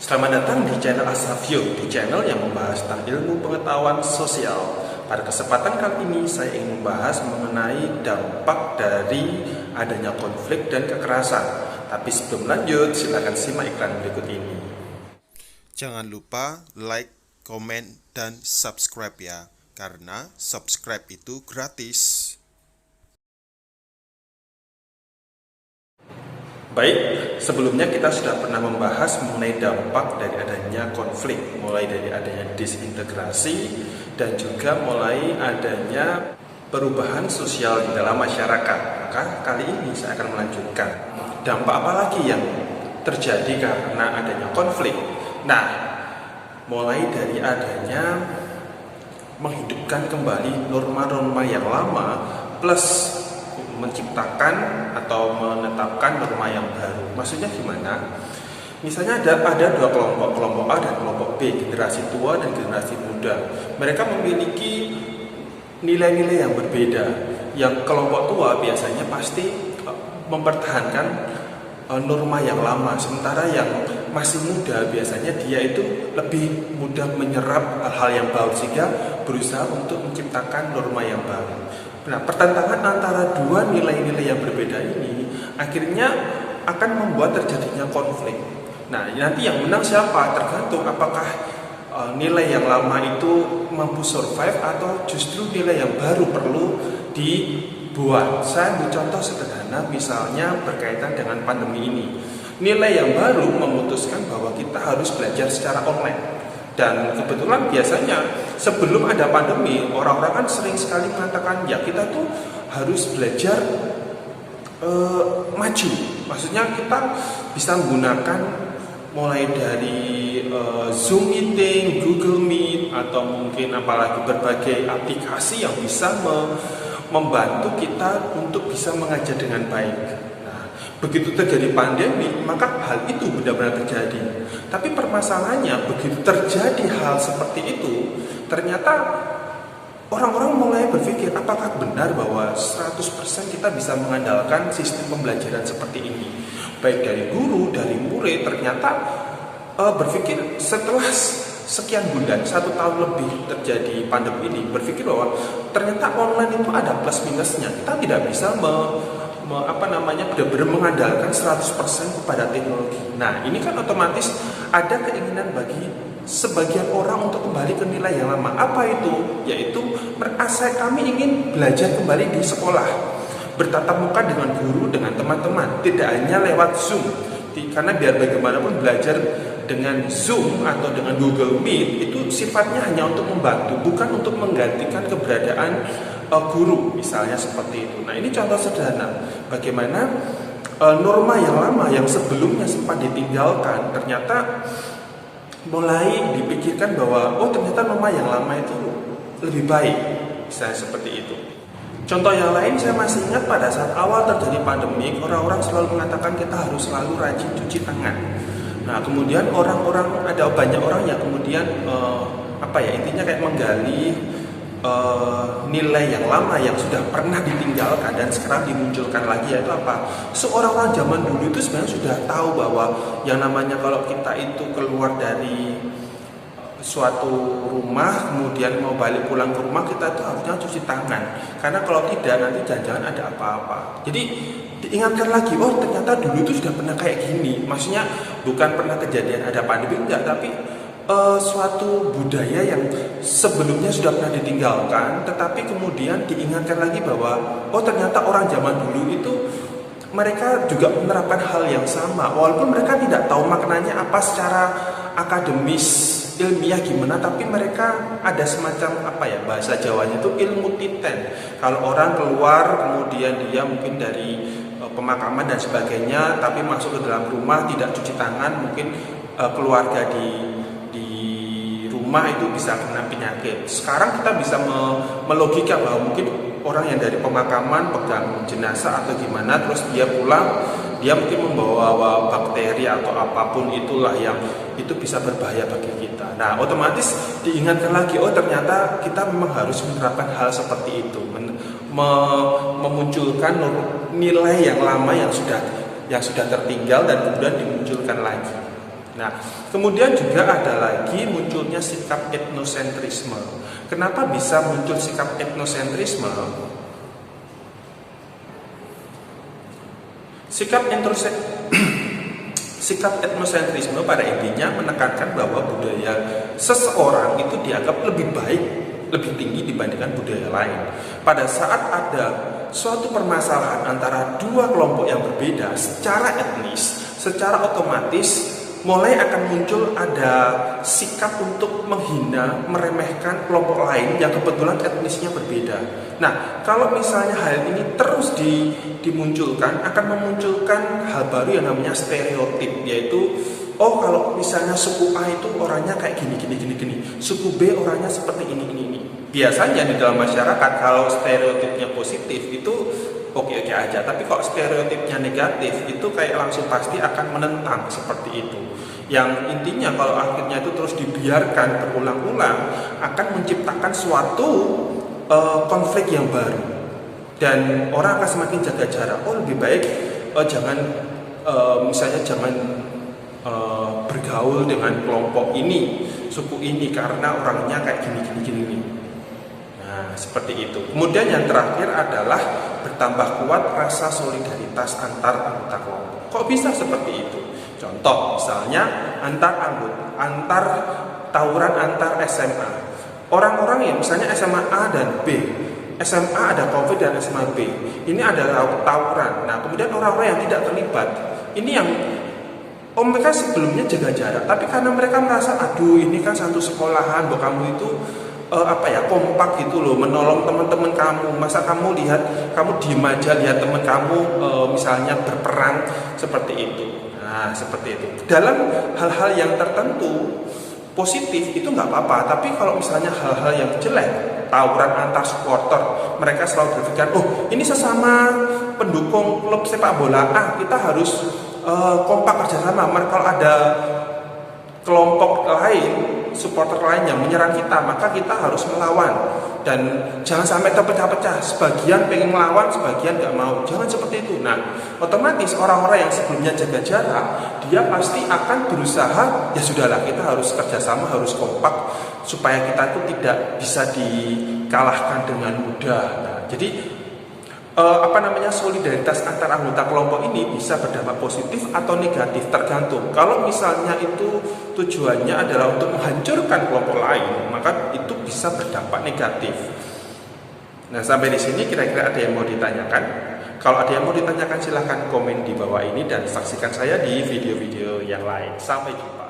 Selamat datang di channel Asavio, di channel yang membahas tentang ilmu pengetahuan sosial. Pada kesempatan kali ini saya ingin membahas mengenai dampak dari adanya konflik dan kekerasan. Tapi sebelum lanjut, silakan simak iklan berikut ini. Jangan lupa like, komen, dan subscribe ya, karena subscribe itu gratis. Baik, sebelumnya kita sudah pernah membahas mengenai dampak dari adanya konflik, mulai dari adanya disintegrasi dan juga mulai adanya perubahan sosial di dalam masyarakat. Maka kali ini saya akan melanjutkan dampak apa lagi yang terjadi karena adanya konflik. Nah, mulai dari adanya menghidupkan kembali norma-norma yang lama plus menciptakan atau menetapkan norma yang baru. Maksudnya gimana? Misalnya ada dua kelompok, kelompok A dan kelompok B, generasi tua dan generasi muda. Mereka memiliki nilai-nilai yang berbeda. Yang kelompok tua biasanya pasti mempertahankan norma yang lama, sementara yang masih muda biasanya dia itu lebih mudah menyerap hal-hal yang baru sehingga berusaha untuk menciptakan norma yang baru. Nah, pertentangan antara dua nilai-nilai yang berbeda ini akhirnya akan membuat terjadinya konflik. Nah, nanti yang menang siapa? Tergantung apakah nilai yang lama itu mampu survive atau justru nilai yang baru perlu dibuat. Saya ambil contoh sederhana, misalnya berkaitan dengan pandemi ini. Nilai yang baru memutuskan bahwa kita harus belajar secara online. Dan kebetulan biasanya sebelum ada pandemi, orang-orang kan sering sekali mengatakan, ya kita tuh harus belajar maju. Maksudnya kita bisa menggunakan mulai dari Zoom meeting, Google Meet, atau mungkin apalagi berbagai aplikasi yang bisa membantu kita untuk bisa mengajar dengan baik. Begitu terjadi pandemi, maka hal itu benar-benar terjadi. Tapi permasalahannya, begitu terjadi hal seperti itu, ternyata orang-orang mulai berpikir, apakah benar bahwa 100% kita bisa mengandalkan sistem pembelajaran seperti ini? Baik dari guru, dari murid, ternyata berpikir setelah sekian bulan, 1 tahun lebih terjadi pandemi ini, berpikir bahwa ternyata online itu ada plus minusnya. Kita tidak bisa benar-benar mengandalkan 100% kepada teknologi. Nah, ini kan otomatis ada keinginan bagi sebagian orang untuk kembali ke nilai yang lama. Apa itu? Yaitu kami ingin belajar kembali di sekolah, bertatap muka dengan guru, dengan teman-teman, tidak hanya lewat Zoom. Karena biar bagaimanapun belajar dengan Zoom atau dengan Google Meet itu sifatnya hanya untuk membantu, bukan untuk menggantikan keberadaan guru, misalnya seperti itu. Nah, ini contoh sederhana bagaimana norma yang lama yang sebelumnya sempat ditinggalkan ternyata mulai dipikirkan bahwa ternyata norma yang lama itu lebih baik, misalnya seperti itu. Contoh yang lain, saya masih ingat pada saat awal terjadi pandemi, orang-orang selalu mengatakan kita harus selalu rajin cuci tangan. Nah, kemudian ada banyak orang yang kemudian intinya kayak menggali nilai yang lama yang sudah pernah ditinggalkan dan sekarang dimunculkan lagi, yaitu apa? Seorang zaman dulu itu sebenarnya sudah tahu bahwa yang namanya kalau kita itu keluar dari suatu rumah kemudian mau balik pulang ke rumah, kita itu harusnya cuci tangan, karena kalau tidak nanti jangan-jangan ada apa-apa. Jadi diingatkan lagi, ternyata dulu itu sudah pernah kayak gini. Maksudnya bukan pernah kejadian ada pandemi, enggak, tapi suatu budaya yang sebelumnya sudah pernah ditinggalkan, tetapi kemudian diingatkan lagi bahwa ternyata orang zaman dulu itu mereka juga menerapkan hal yang sama, walaupun mereka tidak tahu maknanya apa secara akademis ilmiah gimana, tapi mereka ada semacam bahasa Jawanya itu ilmu titen. Kalau orang keluar kemudian dia mungkin dari pemakaman dan sebagainya, tapi masuk ke dalam rumah tidak cuci tangan, mungkin keluarga di rumah itu bisa kena penyakit. Sekarang kita bisa melogika bahwa mungkin orang yang dari pemakaman pegang jenazah atau gimana, terus dia pulang, dia mungkin membawa bakteri atau apapun itulah yang itu bisa berbahaya bagi kita. Nah, otomatis diingatkan lagi, ternyata kita memang harus menerapkan hal seperti itu, memunculkan nilai yang lama yang sudah tertinggal dan kemudian dimunculkan lagi. Nah, kemudian juga ada lagi munculnya sikap etnosentrisme. Kenapa bisa muncul sikap etnosentrisme? Sikap etnosentrisme pada intinya menekankan bahwa budaya seseorang itu dianggap lebih baik, lebih tinggi dibandingkan budaya lain. Pada saat ada suatu permasalahan antara dua kelompok yang berbeda secara etnis, secara otomatis mulai akan muncul ada sikap untuk menghina, meremehkan kelompok lain yang kebetulan etnisnya berbeda. Nah, kalau misalnya hal ini terus dimunculkan, akan memunculkan hal baru yang namanya stereotip, yaitu oh kalau misalnya suku A itu orangnya kayak gini, suku B orangnya seperti ini. Biasanya di dalam masyarakat kalau stereotipnya positif itu oke-oke aja, tapi kalau stereotipnya negatif itu kayak langsung pasti akan menentang seperti itu. Yang intinya kalau akhirnya itu terus dibiarkan berulang-ulang akan menciptakan suatu konflik yang baru, dan orang akan semakin jaga jarak. Oh lebih baik jangan bergaul dengan kelompok ini, suku ini karena orangnya kayak gini. Nah, seperti itu. Kemudian yang terakhir adalah bertambah kuat rasa solidaritas antar anggota kelompok. Kok bisa seperti itu? Contoh misalnya antar tawuran antar SMA. Orang-orang yang misalnya SMA A dan B, SMA ada COVID dan SMA B, ini ada tawuran. Nah, kemudian orang-orang yang tidak terlibat, ini yang mereka sebelumnya jaga jarak, tapi karena mereka merasa aduh ini kan satu sekolahan, bahwa kamu itu kompak gitu loh, menolong teman-teman kamu. Masa kamu diem aja lihat teman kamu misalnya berperang seperti itu. Nah, seperti itu. Dalam hal-hal yang tertentu positif itu nggak apa-apa, tapi kalau misalnya hal-hal yang jelek, tawuran antar supporter, mereka selalu berpikir, oh ini sesama pendukung klub sepak bola A, kita harus kompak kerjasama. Kalau ada kelompok lain, supporter lain yang menyerang kita, maka kita harus melawan, dan jangan sampai terpecah-pecah, sebagian pengen melawan, sebagian nggak mau. Jangan seperti itu. Nah, otomatis orang-orang yang sebelumnya jaga jarak, dia pasti akan berusaha, ya sudahlah kita harus kerjasama, harus kompak supaya kita itu tidak bisa dikalahkan dengan mudah. Nah, jadi solidaritas antar anggota kelompok ini bisa berdampak positif atau negatif, tergantung. Kalau misalnya itu tujuannya adalah untuk menghancurkan kelompok lain, maka itu bisa berdampak negatif. Nah, sampai di sini kira-kira ada yang mau ditanyakan? Kalau ada yang mau ditanyakan silahkan komen di bawah ini dan saksikan saya di video-video yang lain. Sampai jumpa.